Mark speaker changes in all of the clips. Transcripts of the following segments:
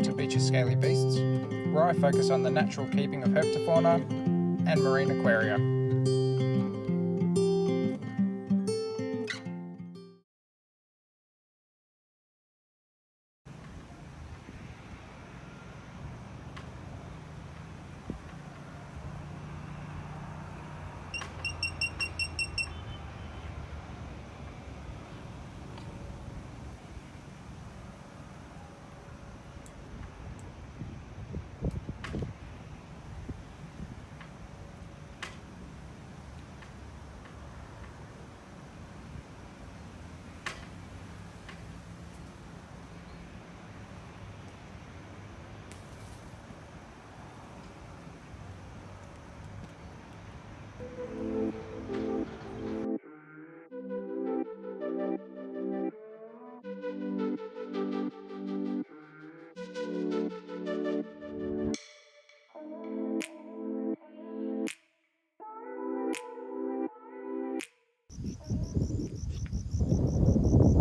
Speaker 1: welcome to Beach's Scaly Beasts, where I focus on the natural keeping of herpetofauna and marine aquaria.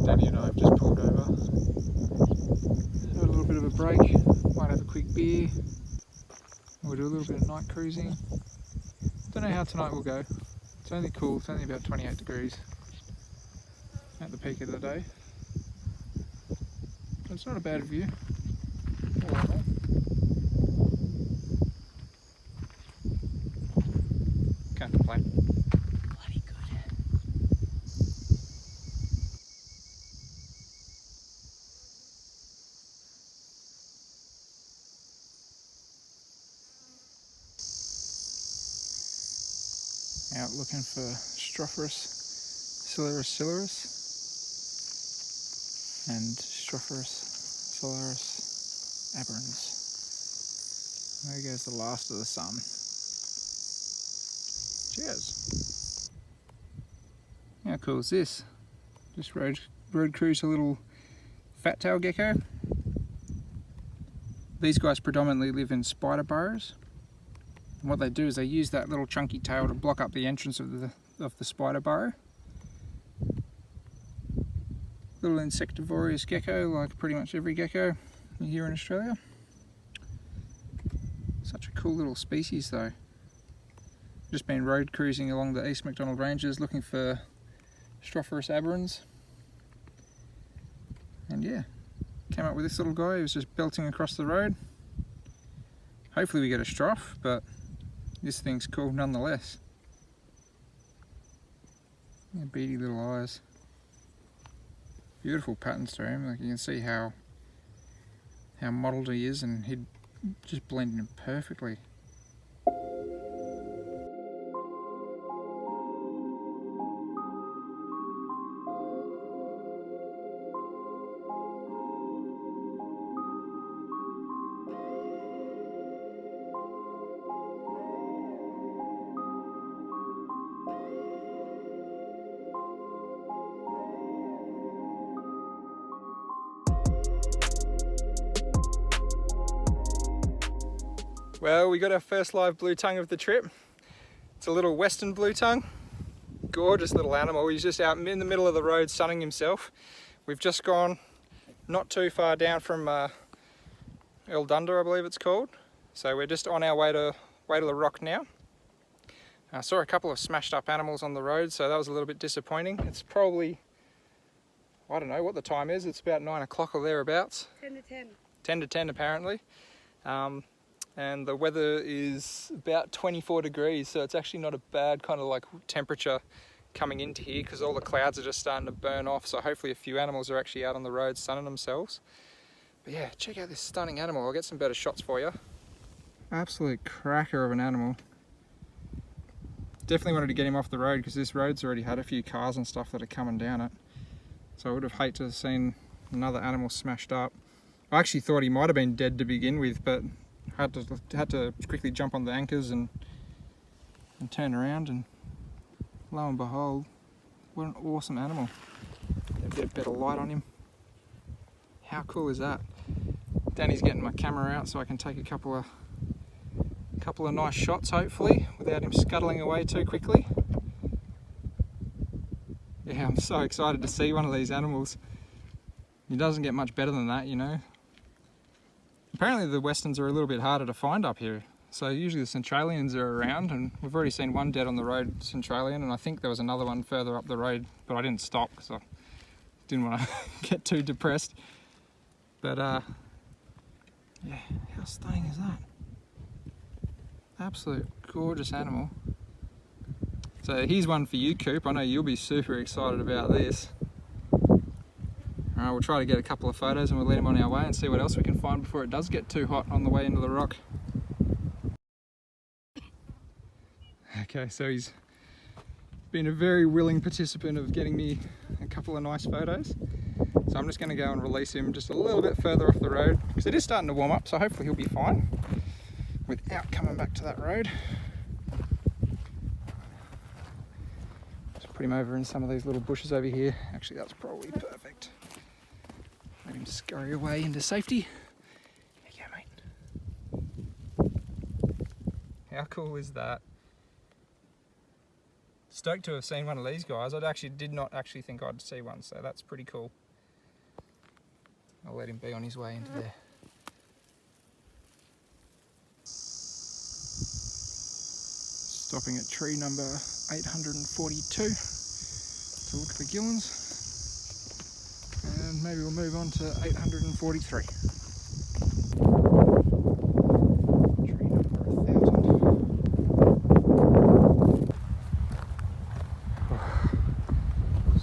Speaker 1: Danny and I have just pulled over. Have a little bit of a break, might have a quick beer. We'll do a little bit of night cruising. Don't know how tonight will go. It's only cool, it's only about 28 degrees at the peak of the day. But it's not a bad view. All in all. Can't complain. Bloody good. Out looking for Strophoris ciliaris and Strophoris aberrans. There goes the last of the sun. Cheers. How cool is this? Just road cruise a little fat tail gecko. These guys predominantly live in spider burrows. And what they do is they use that little chunky tail to block up the entrance of the spider burrow. Little insectivorous gecko, like pretty much every gecko here in Australia. Such a cool little species though. Just been road cruising along the East McDonald Ranges looking for Strophoris aberrans. And yeah, came up with this little guy who was just belting across the road. Hopefully we get a stroph, but this thing's cool nonetheless. Yeah, beady little eyes. Beautiful patterns to him. Like you can see how mottled he is, and he'd just blend in perfectly. Well, we got our first live blue tongue of the trip. It's a little western blue tongue. Gorgeous little animal. He's just out in the middle of the road sunning himself. We've just gone not too far down from Eldunda, I believe it's called. So we're just on our way to the rock now. I saw a couple of smashed up animals on the road, so that was a little bit disappointing. It's probably, I don't know what the time is, it's about 9 o'clock or thereabouts.
Speaker 2: 10 to 10.
Speaker 1: 10 to 10 apparently. And the weather is about 24 degrees, so it's actually not a bad kind of like temperature coming into here because all the clouds are just starting to burn off, so hopefully a few animals are actually out on the road sunning themselves. But yeah, check out this stunning animal. I'll get some better shots for you. Absolute cracker of an animal. Definitely wanted to get him off the road because this road's already had a few cars and stuff that are coming down it. So I would have hated to have seen another animal smashed up. I actually thought he might have been dead to begin with, but had to quickly jump on the anchors and turn around, and lo and behold, what an awesome animal. Get a bit of better light on him. How cool is that? Danny's getting my camera out so I can take a couple of nice shots hopefully without him scuttling away too quickly. Yeah, I'm so excited to see one of these animals. He doesn't get much better than that, you know. Apparently the westerns are a little bit harder to find up here. So usually the Centralians are around, and we've already seen one dead on the road Centralian, and I think there was another one further up the road, but I didn't stop because I didn't want to get too depressed. But yeah, how stunning is that? Absolute gorgeous animal. So here's one for you, Coop. I know you'll be super excited about this. Alright, we'll try to get a couple of photos and we'll let him on our way and see what else we can find before it does get too hot on the way into the rock. Okay, so he's been a very willing participant of getting me a couple of nice photos. So I'm just going to go and release him just a little bit further off the road because it is starting to warm up, so hopefully he'll be fine without coming back to that road. Just put him over in some of these little bushes over here. Actually, that's probably perfect. Let him scurry away into safety. There you go, mate. How cool is that? Stoked to have seen one of these guys. I did not actually think I'd see one, so that's pretty cool. I'll let him be on his way into there. Stopping at tree number 842 to look at the gillons, and maybe we'll move on to 843. Tree number 1000.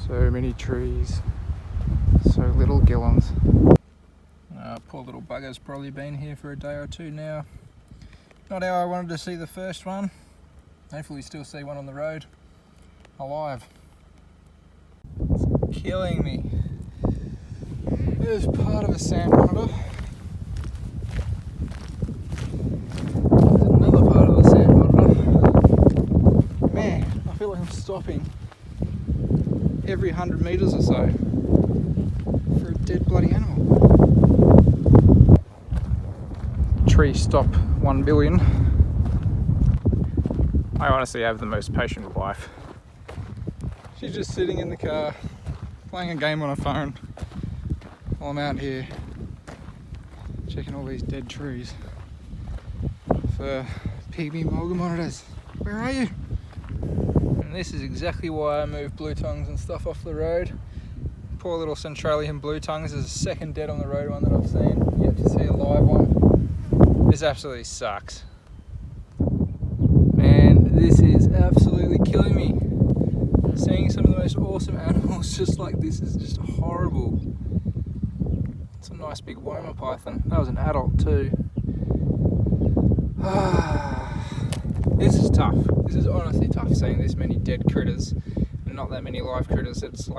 Speaker 1: So many trees, so little gillons. Poor little bugger's probably been here for a day or two now. Not how I wanted to see the first one. Hopefully still see one on the road, alive. It's killing me. There's part of a sand monitor. There's another part of the sand monitor. Man, I feel like I'm stopping every 100 metres or so for a dead bloody animal. Tree stop 1 billion. I honestly have the most patient wife. She's just sitting in the car, playing a game on her phone, while I'm out here checking all these dead trees for pygmy mulga monitors. Where are you? And this is exactly why I move blue tongues and stuff off the road. Poor little Centralian blue tongues is the second dead on the road one that I've seen. Yet to see a live one. This absolutely sucks. Man, this is absolutely killing me. Seeing some of the most awesome animals just like this is just horrible. It's a nice big Woma python. That was an adult too. This is tough. This is honestly tough seeing this many dead critters and not that many live critters. It's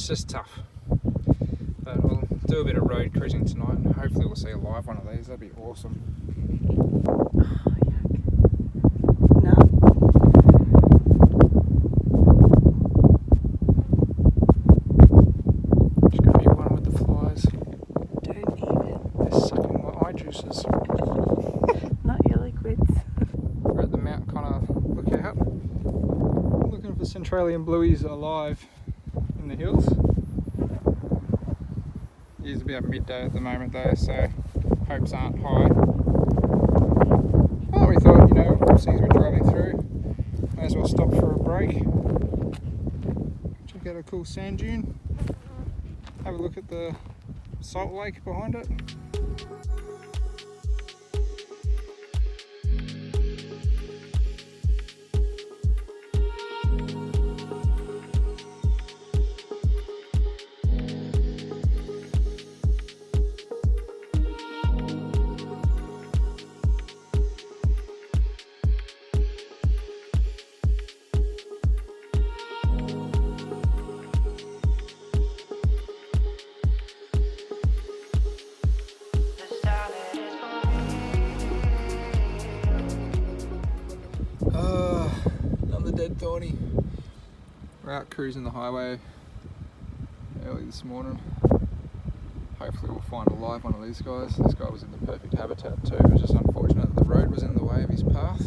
Speaker 1: just tough. But we'll do a bit of road cruising tonight and hopefully we'll see a live one of these. That'd be awesome. Just gonna be one with the flies. Don't even. They're sucking my eye juices.
Speaker 2: Not your liquids.
Speaker 1: We're at the Mount Connor lookout. Looking for Centralian blueies alive in the hills. It is about midday at the moment though, so hopes aren't high. Oh, we thought, since we're driving through, may as well stop for a break. Check out a cool sand dune. Have a look at the salt lake behind it. Another dead thorny. We're out cruising the highway early this morning. Hopefully we'll find a live one of these guys. This guy was in the perfect habitat too. It was just unfortunate that the road was in the way of his path.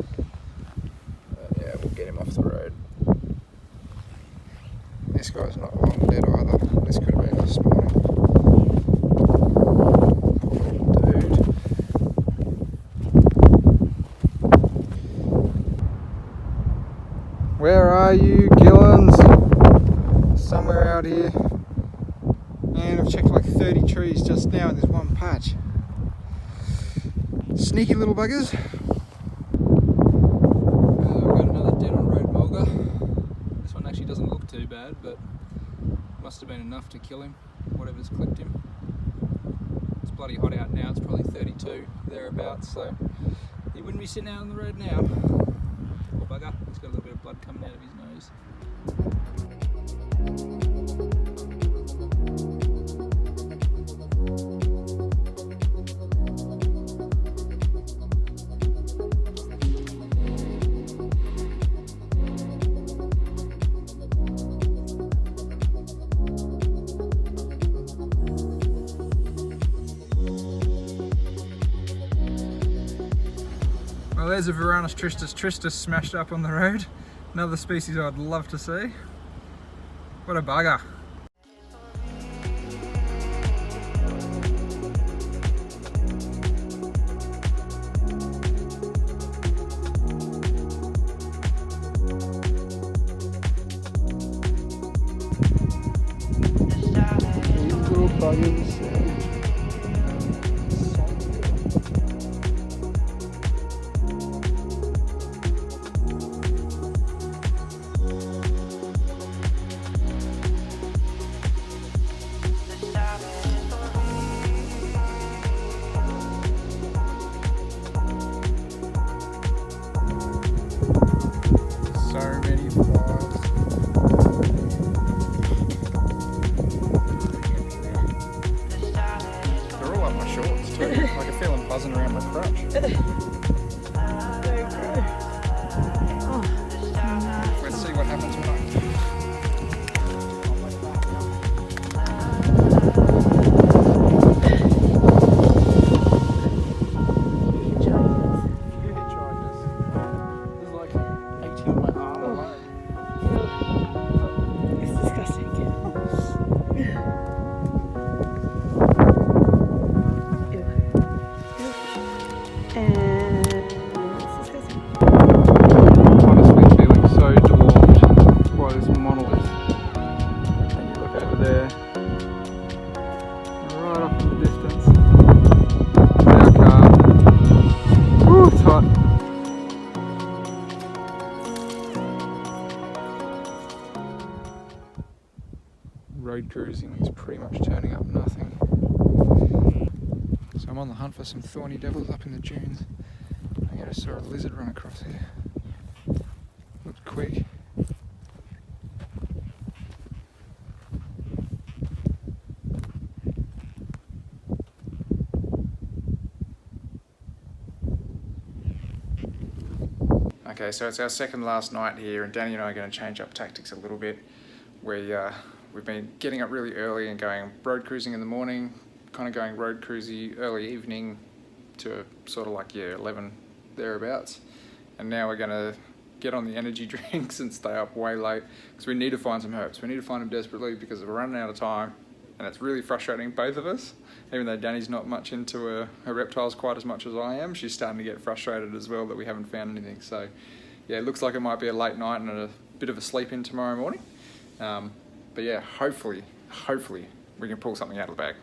Speaker 1: But yeah, we'll get him off the road. This guy's not long dead either. This could have been this morning. Poor Where are you, Gillens? Somewhere out here. And I've checked like 30 trees just now in this one patch. Sneaky little buggers. We've got another dead on road mulga. This one actually doesn't look too bad, but must have been enough to kill him, whatever's clipped him. It's bloody hot out now, it's probably 32 thereabouts, so he wouldn't be sitting out on the road now. Poor bugger, he's got a little bit of blood coming out of his nose. Well, there's a Varanus tristis smashed up on the road. Another species I'd love to see. What a bugger. These little buggers. So many flies. They're all up my shorts too. Like I feel them buzzing around my crotch. Let's see what happens when road cruising is pretty much turning up nothing. So I'm on the hunt for some thorny devils up in the dunes. I just saw a lizard run across here. Looked quick. Okay, so it's our second last night here, and Danny and I are going to change up tactics a little bit. We've been getting up really early and going road cruising in the morning, kind of going road cruisy early evening to sort of like, 11 thereabouts. And now we're going to get on the energy drinks and stay up way late because we need to find some herps. We need to find them desperately because we're running out of time, and it's really frustrating, both of us. Even though Danny's not much into her reptiles quite as much as I am, she's starting to get frustrated as well that we haven't found anything. So yeah, it looks like it might be a late night and a bit of a sleep in tomorrow morning. But yeah, hopefully we can pull something out of the bag.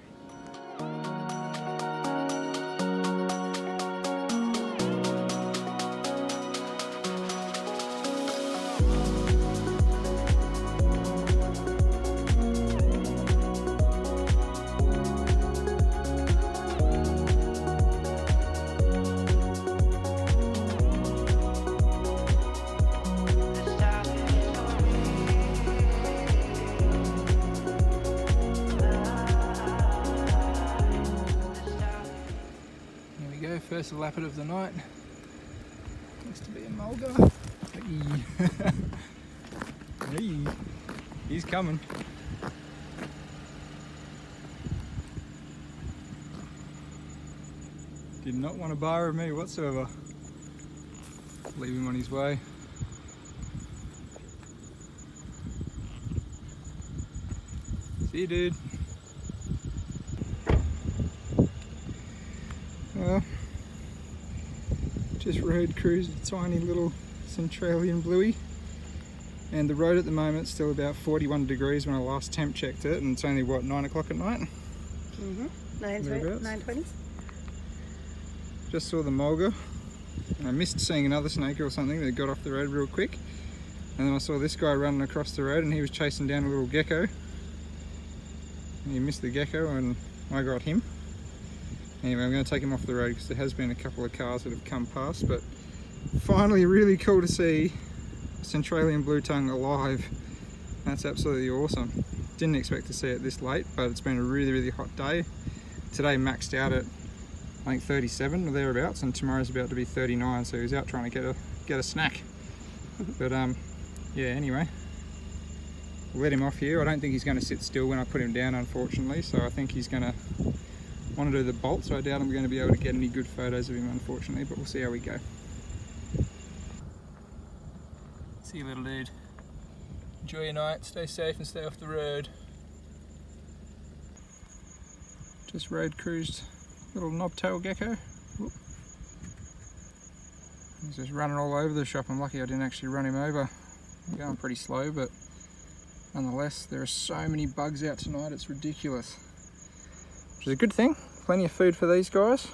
Speaker 1: First lappet of the night. Looks to be a mulga. Hey. Hey. He's coming. Did not want a bar of me whatsoever. Leave him on his way. See you, dude. Well, just road cruised a tiny little Centralian bluey. And the road at the moment is still about 41 degrees when I last temp checked it, and it's only what, 9 o'clock at night?
Speaker 2: 9:20.
Speaker 1: Just saw the mulga. I missed seeing another snake or something that got off the road real quick. And then I saw this guy running across the road and he was chasing down a little gecko. And he missed the gecko and I got him. Anyway, I'm going to take him off the road because there has been a couple of cars that have come past, but finally really cool to see Centralian blue tongue alive. That's absolutely awesome. Didn't expect to see it this late, but it's been a really hot day. Today maxed out at I think 37 or thereabouts, and tomorrow's about to be 39, so he's out trying to get a snack. But yeah, anyway, we'll let him off here. I don't think he's going to sit still when I put him down, unfortunately, so I think he's going to want to do the bolt, so I doubt I'm going to be able to get any good photos of him, unfortunately, but we'll see how we go. See you, little dude. Enjoy your night, stay safe and stay off the road. Just road cruised little knobtail gecko. Whoop. He's just running all over the shop. I'm lucky I didn't actually run him over. I'm going pretty slow, but nonetheless, there are so many bugs out tonight, it's ridiculous. Which is a good thing, plenty of food for these guys.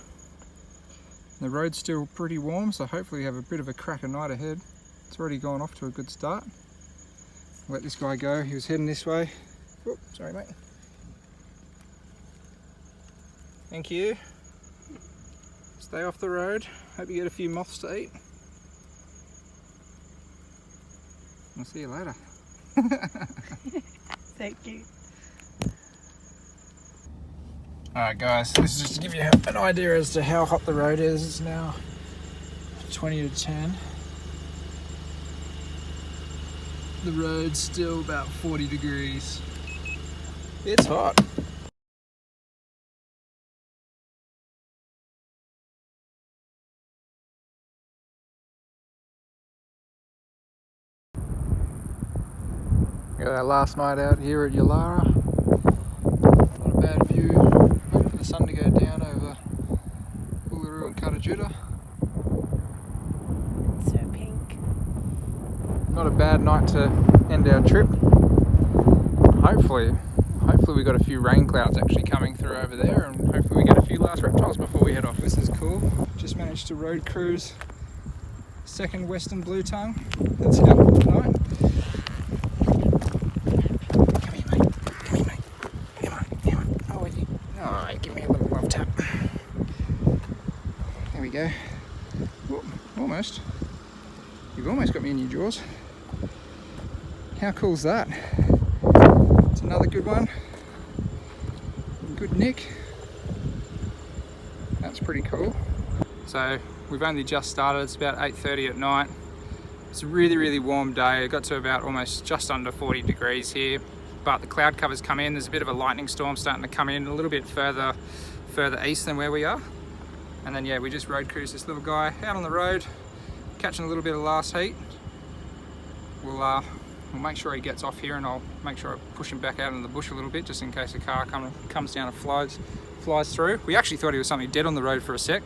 Speaker 1: The road's still pretty warm, so hopefully we have a bit of a cracker night ahead. It's already gone off to a good start. Let this guy go, he was heading this way. Oop, sorry mate. Thank you. Stay off the road. Hope you get a few moths to eat. I'll see you later.
Speaker 2: So cute.
Speaker 1: Alright guys, this is just to give you an idea as to how hot the road is. It's now 20 to 10. The road's still about 40 degrees. It's hot. Got our last night out here at Uluru. Not a bad view. Waiting for the sun to go down over Uluru and Karajuda.
Speaker 2: So pink.
Speaker 1: Not a bad night to end our trip. Hopefully we got a few rain clouds actually coming through over there, and hopefully we get a few last reptiles before we head off. This is cool. Just managed to road cruise second western blue tongue that's out tonight. Give me a little love tap. There we go. Whoop, almost. You've almost got me in your jaws. How cool's that? It's another good one. Good nick. That's pretty cool. So we've only just started. It's about 8:30 at night. It's a really warm day. It got to about almost just under 40 degrees here. But the cloud covers come in. There's a bit of a lightning storm starting to come in a little bit further east than where we are. And then yeah, we just road cruise this little guy out on the road, catching a little bit of last heat. We'll make sure he gets off here, and I'll make sure I push him back out in the bush a little bit, just in case a car comes down and flies through. We actually thought he was something dead on the road for a sec,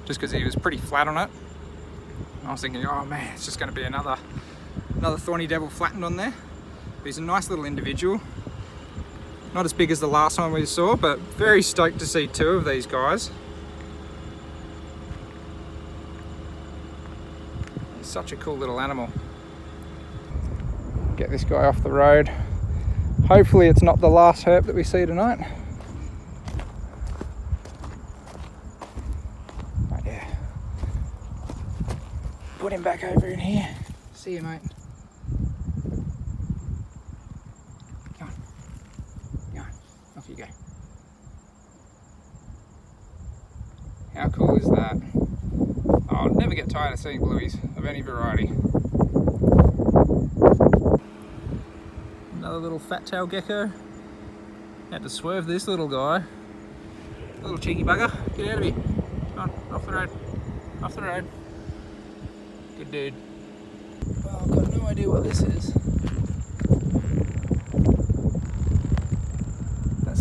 Speaker 1: just because he was pretty flat on it. And I was thinking, oh man, it's just going to be another thorny devil flattened on there. He's a nice little individual. Not as big as the last one we saw, but very stoked to see two of these guys. He's such a cool little animal. Get this guy off the road. Hopefully it's not the last herp that we see tonight. But yeah. Put him back over in here. See you, mate. Off you go. How cool is that? Oh, I'll never get tired of seeing blueies of any variety. Another little fat tail gecko. Had to swerve this little guy. Little cheeky bugger. Get out of here. Come on, off the road. Off the road. Good dude. Oh, I've got no idea what this is.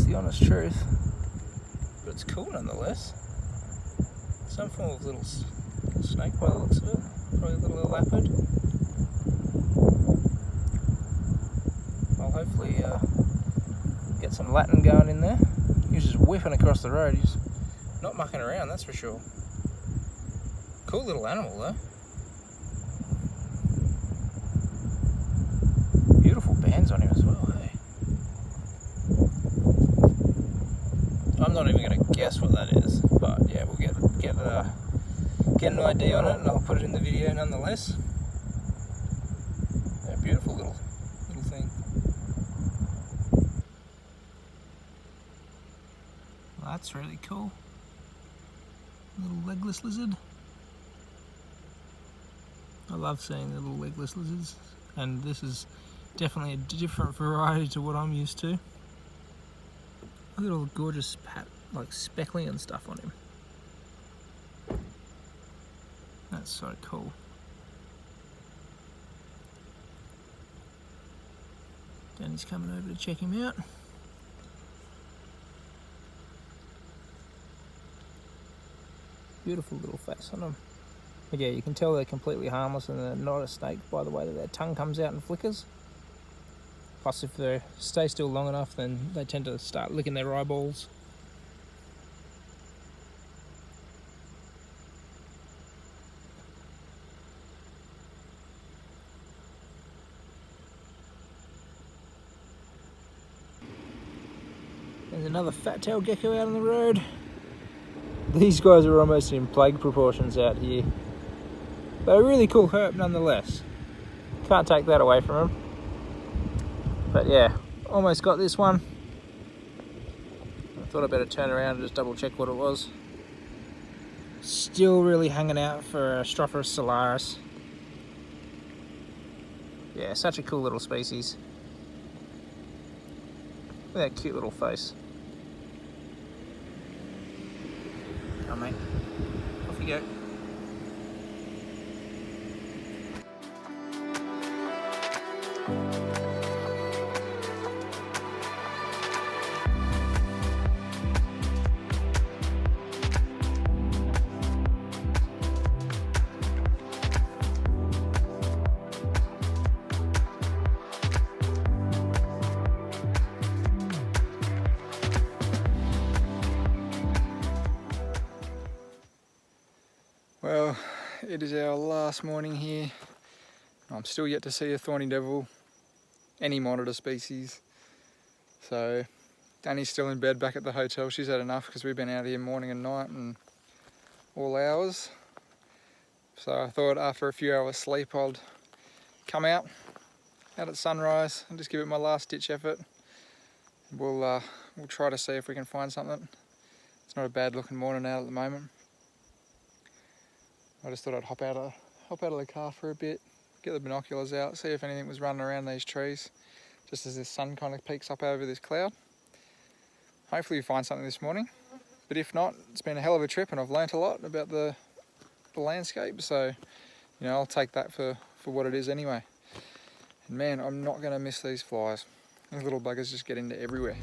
Speaker 1: The honest truth, but it's cool nonetheless. Some form of little snake by the looks of it, probably a little elapid.
Speaker 3: some Latin going in there. He was just whipping across the road. He's not mucking around, that's for sure. Cool little animal though. Beautiful bands on him as well, hey? I'm not even going to guess what that is, but yeah, we'll get an idea on it, and I'll put it in the video nonetheless. Yeah, beautiful little thing. Well, that's really cool. Little legless lizard. I love seeing the little legless lizards, and this is definitely a different variety to what I'm used to. Look at all the gorgeous like speckling and stuff on him. That's so cool. Danny's coming over to check him out. Beautiful little face on them. But yeah, you can tell they're completely harmless and they're not a snake by the way that their tongue comes out and flickers. Plus, if they stay still long enough, then they tend to start licking their eyeballs. There's another fat-tailed gecko out on the road. These guys are almost in plague proportions out here. But a really cool herp nonetheless. Can't take that away from him. But yeah, almost got this one. I thought I'd better turn around and just double check what it was. Still really hanging out for Stropharus solaris. Yeah, such a cool little species. Look at that cute little face. Come on, mate. Off you go.
Speaker 1: Well, it is our last morning here. I'm still yet to see a thorny devil, any monitor species. So Danny's still in bed back at the hotel. She's had enough because we've been out here morning and night and all hours. So I thought after a few hours sleep I'd come out at sunrise and just give it my last ditch effort. We'll try to see if we can find something. It's not a bad looking morning out at the moment. I just thought I'd hop out of the car for a bit, get the binoculars out, see if anything was running around these trees, just as the sun kind of peeks up over this cloud. Hopefully we find something this morning, but if not, it's been a hell of a trip and I've learnt a lot about the landscape, so you know, I'll take that for what it is anyway. And man, I'm not going to miss these flies. These little buggers just get into everywhere.